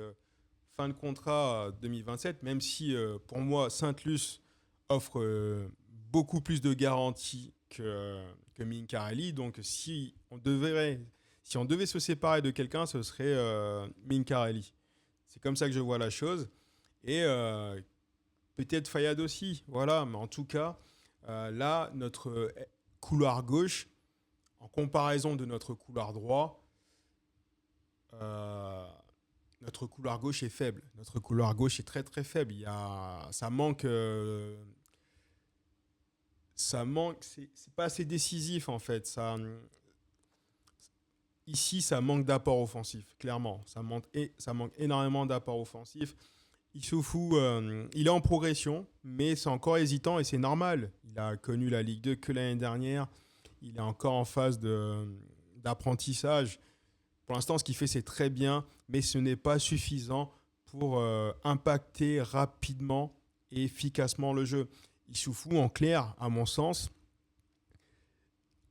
fin de contrat 2027, même si pour moi, Saint-Luce offre beaucoup plus de garanties que Mincarelli. Donc si on devait se séparer de quelqu'un, ce serait Mincarelli. C'est comme ça que je vois la chose. Et peut-être Fayad aussi, voilà. Mais en tout cas, là, notre couloir gauche, en comparaison de notre couloir droit, euh, notre couloir gauche est faible. Notre couloir gauche est très très faible. Ça manque, c'est pas assez décisif en fait. Ici, ça manque d'apport offensif, clairement. Ça manque énormément d'apport offensif. Issoufou, il est en progression, mais c'est encore hésitant et c'est normal. Il a connu la Ligue 2 que l'année dernière. Il est encore en phase d'apprentissage. Pour l'instant, ce qu'il fait, c'est très bien, mais ce n'est pas suffisant pour impacter rapidement et efficacement le jeu. Issoufou, en clair, à mon sens,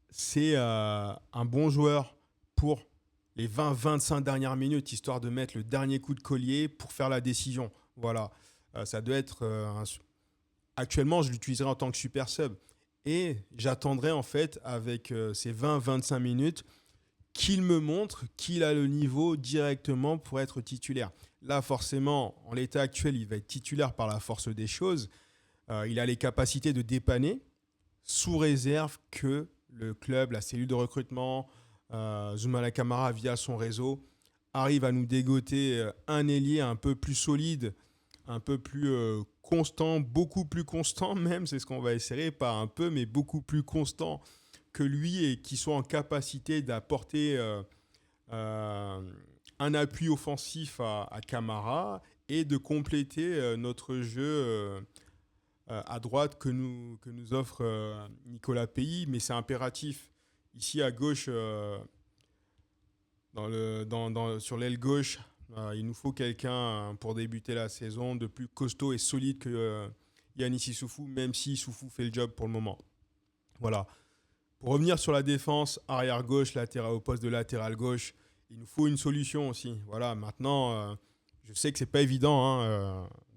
c'est un bon joueur pour les 20-25 dernières minutes, histoire de mettre le dernier coup de collier pour faire la décision. Voilà. Ça doit être actuellement, je l'utiliserai en tant que super sub. Et j'attendrai en fait avec ces 20-25 minutes qu'il me montre qu'il a le niveau directement pour être titulaire. Là, forcément, en l'état actuel, il va être titulaire par la force des choses. Il a les capacités de dépanner sous réserve que le club, la cellule de recrutement, Zoumana Camara via son réseau, arrive à nous dégoter un ailier un peu plus solide, un peu plus constant, beaucoup plus constant même, c'est ce qu'on va essayer, pas un peu, mais beaucoup plus constant que lui et qui soit en capacité d'apporter un appui offensif à Camara et de compléter notre jeu à droite que nous offre Nicolas Pays, mais c'est impératif. Ici à gauche, sur l'aile gauche, il nous faut quelqu'un pour débuter la saison de plus costaud et solide que Yanis Issoufou, même si Issoufou fait le job pour le moment. Voilà. Pour revenir sur la défense, arrière gauche, au poste de latéral gauche, il nous faut une solution aussi. Voilà. Maintenant, je sais que c'est pas évident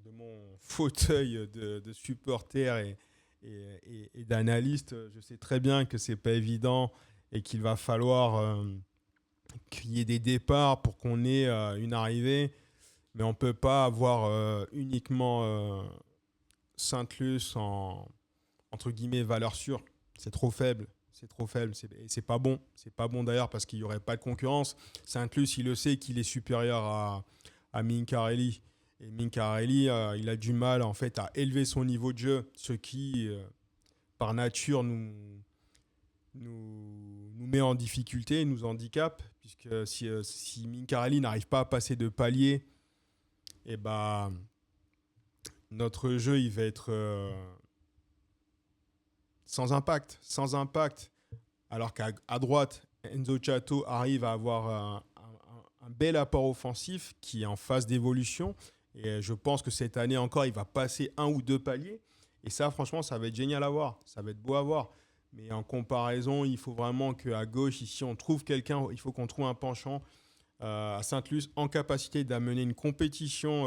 de mon fauteuil de supporter et d'analyste. Je sais très bien que c'est pas évident et qu'il va falloir qu'il y ait des départs pour qu'on ait une arrivée, mais on ne peut pas avoir uniquement Sainte-Luce en entre guillemets valeur sûre. C'est trop faible. C'est trop faible. Et c'est pas bon. C'est pas bon d'ailleurs parce qu'il n'y aurait pas de concurrence. Sainte-Luce, il le sait qu'il est supérieur à Mincarelli. Et Mincarelli, il a du mal en fait à élever son niveau de jeu, ce qui, par nature, nous met en difficulté, nous handicape, puisque si Mincarelli n'arrive pas à passer de palier, et ben notre jeu il va être sans impact, sans impact. Alors qu'à droite, Enzo Chato arrive à avoir un bel apport offensif qui est en phase d'évolution. Et je pense que cette année encore, il va passer un ou deux paliers. Et ça, franchement, ça va être génial à voir. Ça va être beau à voir. Mais en comparaison, il faut vraiment qu'à gauche, ici, on trouve quelqu'un. Il faut qu'on trouve un penchant à Sainte-Luce en capacité d'amener une compétition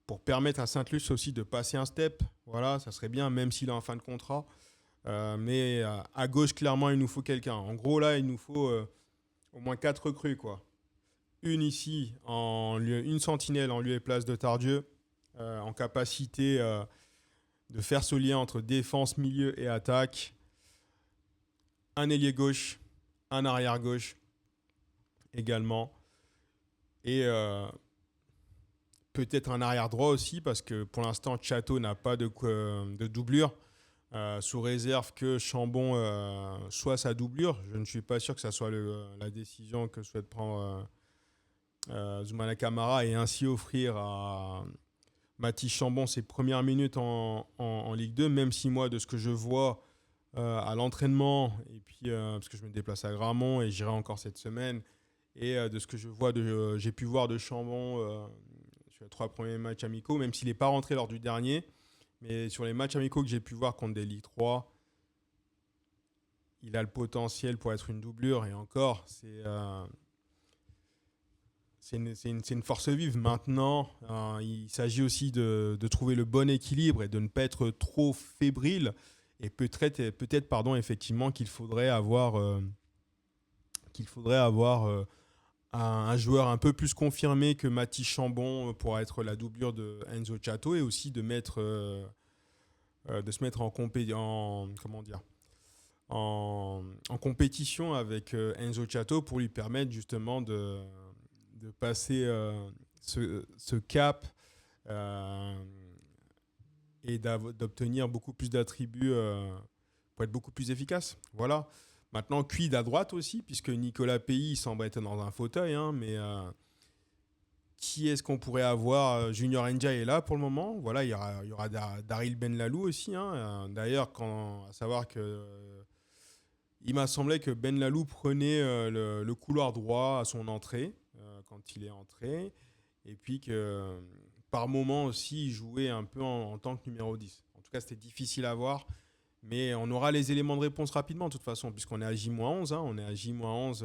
pour permettre à Sainte-Luce aussi de passer un step. Voilà, ça serait bien, même s'il est en fin de contrat. Mais à gauche, clairement, il nous faut quelqu'un. En gros, là, il nous faut au moins 4 recrues, quoi. Une ici, une sentinelle en lieu et place de Tardieu, en capacité de faire ce lien entre défense, milieu et attaque. Un ailier gauche, un arrière gauche également. Et peut-être un arrière droit aussi, parce que pour l'instant, Chateau n'a pas de doublure. Sous réserve que Chambon soit sa doublure. Je ne suis pas sûr que ça soit la décision que souhaite prendre Zoumana Camara et ainsi offrir à Mathis Chambon ses premières minutes en Ligue 2, même si moi, de ce que je vois à l'entraînement, et puis parce que je me déplace à Gramont et j'irai encore cette semaine, et de ce que j'ai pu voir de Chambon sur les 3 premiers matchs amicaux, même s'il n'est pas rentré lors du dernier, mais sur les matchs amicaux que j'ai pu voir contre des Ligue 3, il a le potentiel pour être une doublure. Et encore, c'est une force vive. Maintenant, il s'agit aussi de trouver le bon équilibre et de ne pas être trop fébrile. Et peut-être effectivement, qu'il faudrait avoir un joueur un peu plus confirmé que Mathis Chambon pour être la doublure de Enzo Chato et aussi de se mettre comment dire, en compétition avec Enzo Chato pour lui permettre justement de passer ce cap euh, et d'obtenir beaucoup plus d'attributs pour être beaucoup plus efficace. Voilà. Maintenant, quid à droite aussi, puisque Nicolas Pays semble être dans un fauteuil, hein, mais qui est-ce qu'on pourrait avoir? Junior Enja est là pour le moment. Voilà, il y aura Daryl Benlalou aussi, hein. D'ailleurs, à savoir que il m'a semblé que Benlalou prenait le couloir droit à son entrée, quand il est entré, et puis que par moment aussi, il jouait un peu en tant que numéro 10. En tout cas, c'était difficile à voir, mais on aura les éléments de réponse rapidement, de toute façon, puisqu'on est à J-11, hein, on est à J-11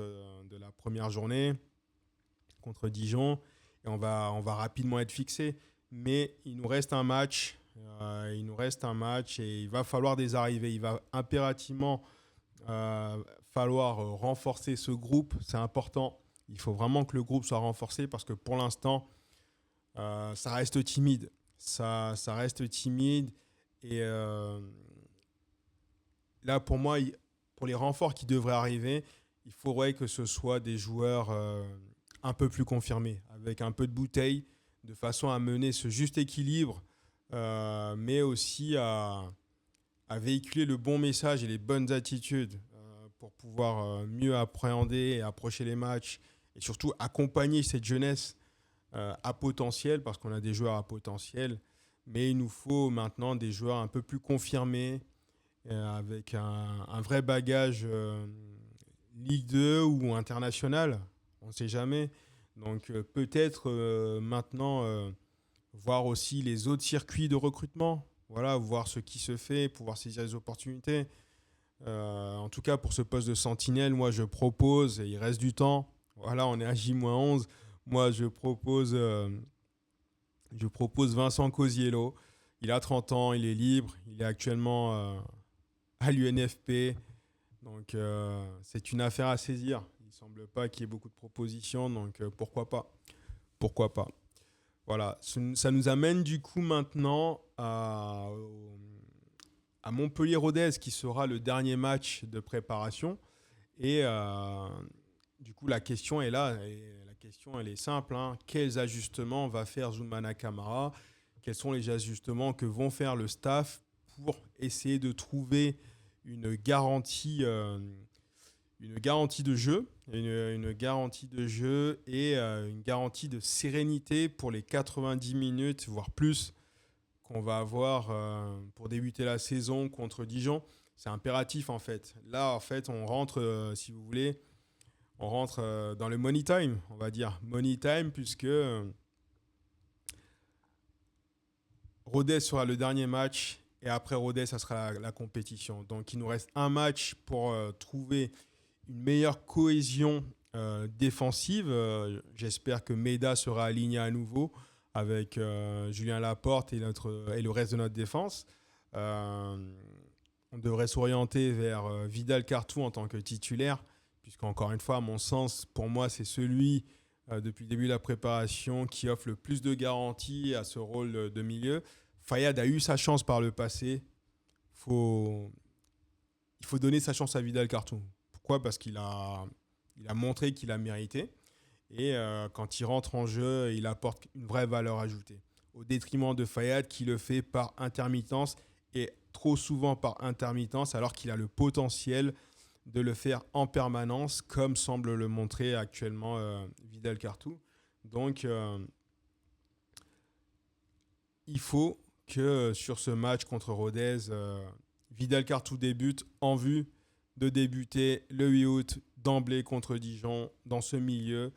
de la première journée contre Dijon, et on va rapidement être fixé. Mais il nous reste un match, et il va falloir des arrivées. Il va impérativement falloir renforcer ce groupe, c'est important. Il faut vraiment que le groupe soit renforcé parce que pour l'instant, ça reste timide. Ça reste timide. Et là, pour moi, pour les renforts qui devraient arriver, il faudrait que ce soit des joueurs un peu plus confirmés, avec un peu de bouteille, de façon à mener ce juste équilibre, mais aussi à véhiculer le bon message et les bonnes attitudes pour pouvoir mieux appréhender et approcher les matchs et surtout accompagner cette jeunesse à potentiel, parce qu'on a des joueurs à potentiel, mais il nous faut maintenant des joueurs un peu plus confirmés, avec un vrai bagage Ligue 2 ou international, on ne sait jamais. Donc peut-être maintenant voir aussi les autres circuits de recrutement, voilà, voir ce qui se fait, pouvoir saisir les opportunités. En tout cas, pour ce poste de sentinelle, moi je propose, et il reste du temps, voilà, on est à J-11, moi je propose Vincent Cosiello. Il a 30 ans, il est libre, il est actuellement à l'UNFP, donc c'est une affaire à saisir. Il ne semble pas qu'il y ait beaucoup de propositions, donc pourquoi pas. Pourquoi pas. Voilà, ça nous amène du coup maintenant à Montpellier-Rodez, qui sera le dernier match de préparation. Et du coup, la question est là, et la question elle est simple, hein. Quels ajustements va faire Zoumana Camara? Quels sont les ajustements que vont faire le staff pour essayer de trouver une garantie, euh, une garantie de jeu, une garantie de jeu et une garantie de sérénité pour les 90 minutes, voire plus, qu'on va avoir pour débuter la saison contre Dijon. C'est impératif en fait. Là, en fait, on rentre, si vous voulez, on rentre dans le money time, on va dire. Money time, puisque Rodez sera le dernier match et après Rodez, ça sera la compétition. Donc, il nous reste un match pour trouver une meilleure cohésion défensive. J'espère que Meda sera aligné à nouveau avec Julien Laporte et le reste de notre défense. Euh, on devrait s'orienter vers Vidal Cartou en tant que titulaire, puisqu'encore une fois, à mon sens, pour moi, c'est celui, depuis le début de la préparation, qui offre le plus de garanties à ce rôle de milieu. Fayad a eu sa chance par le passé. Faut, il faut donner sa chance à Vidal Cartou. Pourquoi? Parce qu'il a montré qu'il a mérité. Et quand il rentre en jeu, il apporte une vraie valeur ajoutée. Au détriment de Fayad, qui le fait par intermittence, et trop souvent par intermittence, alors qu'il a le potentiel de le faire en permanence, comme semble le montrer actuellement Vidal Cartou. Donc, il faut que sur ce match contre Rodez, Vidal Cartou débute en vue de débuter le 8 août d'emblée contre Dijon dans ce milieu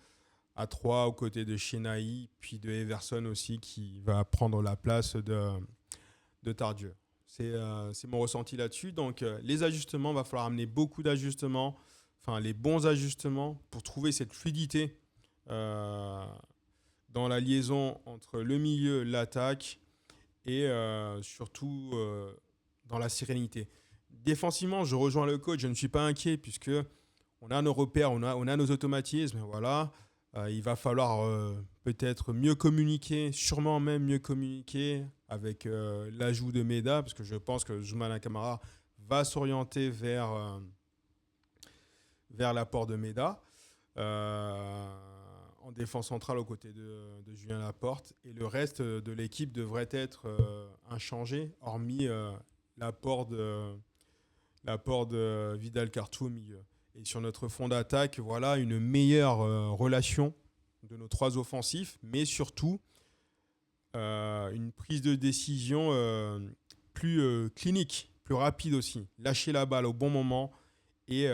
à 3 aux côtés de Chenaï, puis de Everson aussi qui va prendre la place de Tardieu. C'est mon ressenti là-dessus. Donc les ajustements, il va falloir amener beaucoup d'ajustements, enfin les bons ajustements pour trouver cette fluidité euh, dans la liaison entre le milieu, l'attaque et surtout dans la sérénité. Défensivement, je rejoins le coach, je ne suis pas inquiet puisque on a nos repères, on a nos automatismes, voilà. Il va falloir peut-être mieux communiquer, sûrement même mieux communiquer avec l'ajout de Meda, parce que je pense que Zoumana Camara va s'orienter vers l'apport de Meda en défense centrale aux côtés de Julien Laporte. Et le reste de l'équipe devrait être inchangé, hormis l'apport de Vidal Cartou au milieu. Et sur notre fond d'attaque, voilà une meilleure relation de nos trois offensifs, mais surtout une prise de décision plus clinique, plus rapide aussi. Lâcher la balle au bon moment et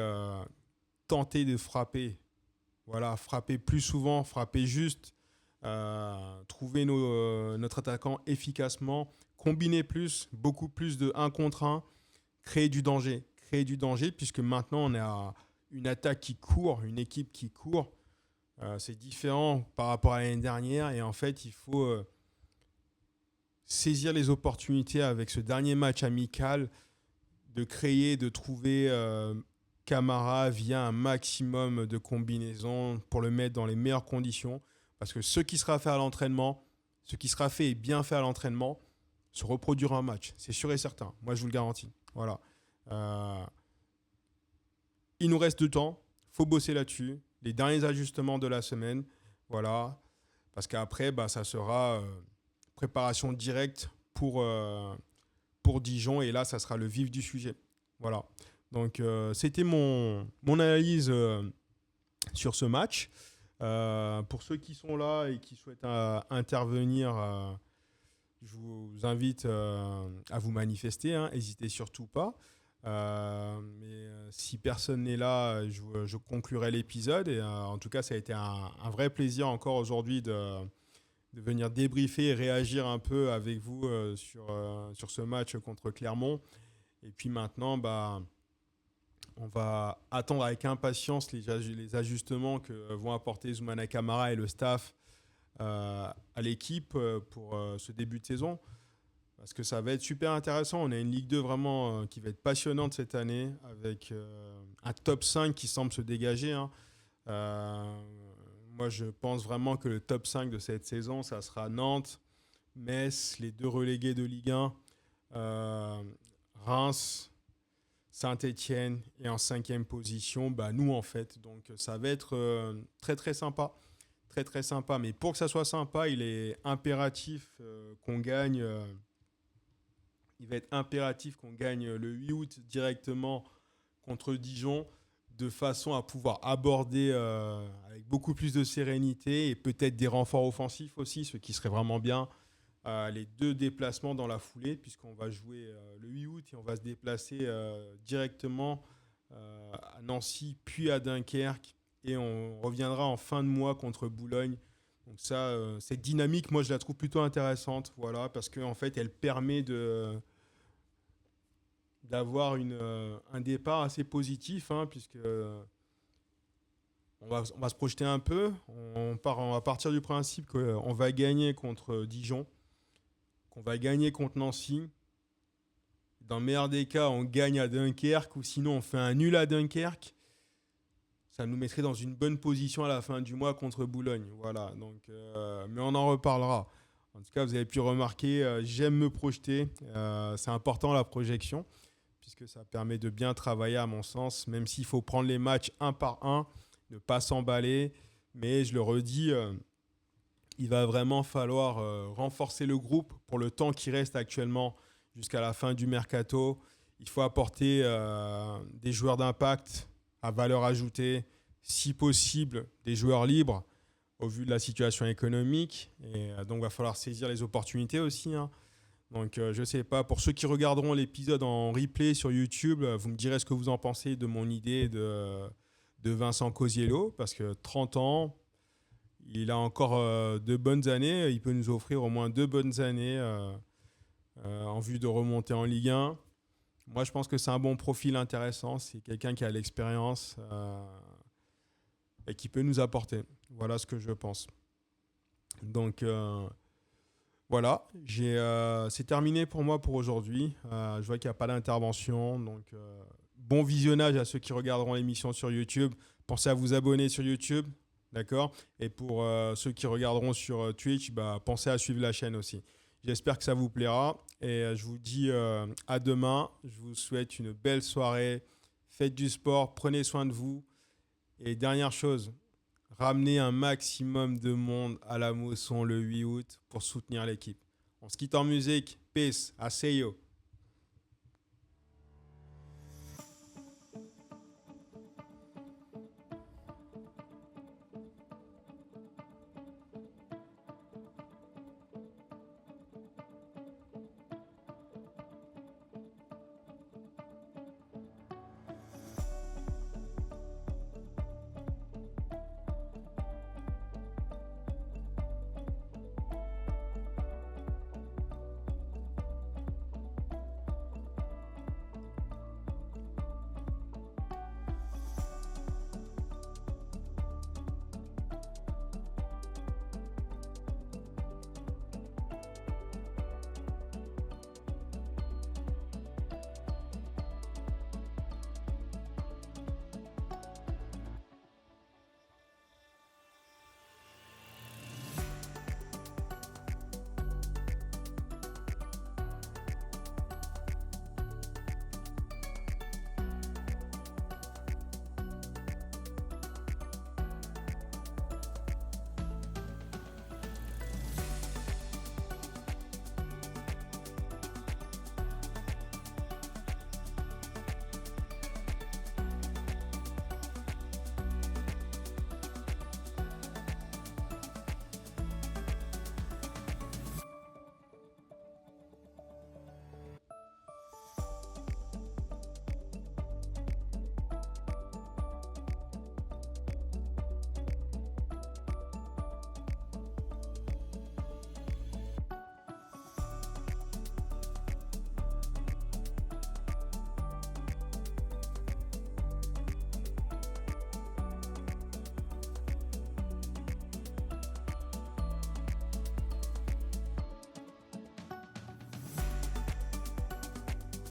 tenter de frapper. Voilà, frapper plus souvent, frapper juste, trouver notre attaquant efficacement, combiner plus, beaucoup plus de 1 contre 1, créer du danger, puisque maintenant on a une attaque qui court, une équipe qui court. C'est différent par rapport à l'année dernière et en fait il faut saisir les opportunités avec ce dernier match amical, de créer, de trouver Camara via un maximum de combinaisons pour le mettre dans les meilleures conditions. Parce que ce qui sera fait à l'entraînement, ce qui sera fait et bien fait à l'entraînement, se reproduira en match. C'est sûr et certain. Moi, je vous le garantis. Voilà. Il nous reste 2 temps. Il faut bosser là-dessus. Les derniers ajustements de la semaine. Voilà. Parce qu'après, ça sera préparation directe pour Dijon. Et là, ça sera le vif du sujet. Voilà. Donc, c'était mon analyse sur ce match. Pour ceux qui sont là et qui souhaitent intervenir, je vous invite à vous manifester. N'hésitez surtout pas. Mais si personne n'est là, je conclurai l'épisode. Et en tout cas, ça a été un vrai plaisir encore aujourd'hui de venir débriefer et réagir un peu avec vous sur ce match contre Clermont. Et puis maintenant, on va attendre avec impatience les ajustements que vont apporter Zoumana Camara et le staff à l'équipe pour ce début de saison. Parce que ça va être super intéressant. On a une Ligue 2 vraiment qui va être passionnante cette année, avec un top 5 qui semble se dégager. Moi, je pense vraiment que le top 5 de cette saison, ça sera Nantes, Metz, les 2 relégués de Ligue 1, Reims, Saint-Etienne et en 5e position, nous en fait. Donc ça va être très très sympa. Très très sympa. Mais pour que ça soit sympa, il est impératif qu'on gagne. Il va être impératif qu'on gagne le 8 août directement contre Dijon, de façon à pouvoir aborder avec beaucoup plus de sérénité et peut-être des renforts offensifs aussi, ce qui serait vraiment bien. Les 2 déplacements dans la foulée, puisqu'on va jouer le 8 août et on va se déplacer directement à Nancy, puis à Dunkerque, et on reviendra en fin de mois contre Boulogne. Donc ça, cette dynamique, moi, je la trouve plutôt intéressante, voilà, parce qu'en fait, elle permet d'avoir un départ assez positif, puisque on va se projeter un peu. On va partir du principe qu'on va gagner contre Dijon, qu'on va gagner contre Nancy. Dans le meilleur des cas, on gagne à Dunkerque, ou sinon on fait un nul à Dunkerque. Ça nous mettrait dans une bonne position à la fin du mois contre Boulogne. Voilà, donc, mais on en reparlera. En tout cas, vous avez pu remarquer, j'aime me projeter. C'est important la projection, puisque ça permet de bien travailler à mon sens, même s'il faut prendre les matchs un par un, ne pas s'emballer. Mais je le redis, il va vraiment falloir renforcer le groupe pour le temps qui reste actuellement jusqu'à la fin du mercato. Il faut apporter des joueurs d'impact à valeur ajoutée, si possible des joueurs libres au vu de la situation économique. Et donc, il va falloir saisir les opportunités aussi. Donc, je ne sais pas, pour ceux qui regarderont l'épisode en replay sur YouTube, vous me direz ce que vous en pensez de mon idée de Vincent Cosiello, parce que 30 ans, il a encore 2 bonnes années. Il peut nous offrir au moins 2 bonnes années en vue de remonter en Ligue 1. Moi, je pense que c'est un bon profil intéressant. C'est quelqu'un qui a l'expérience et qui peut nous apporter. Voilà ce que je pense. Donc, voilà. C'est terminé pour moi pour aujourd'hui. Je vois qu'il n'y a pas d'intervention. Donc, bon visionnage à ceux qui regarderont l'émission sur YouTube. Pensez à vous abonner sur YouTube. D'accord ? Et pour ceux qui regarderont sur Twitch, pensez à suivre la chaîne aussi. J'espère que ça vous plaira. Et je vous dis à demain. Je vous souhaite une belle soirée. Faites du sport, prenez soin de vous. Et dernière chose, ramenez un maximum de monde à la Mosson le 8 août pour soutenir l'équipe. On se quitte en musique. Peace. Aseyo.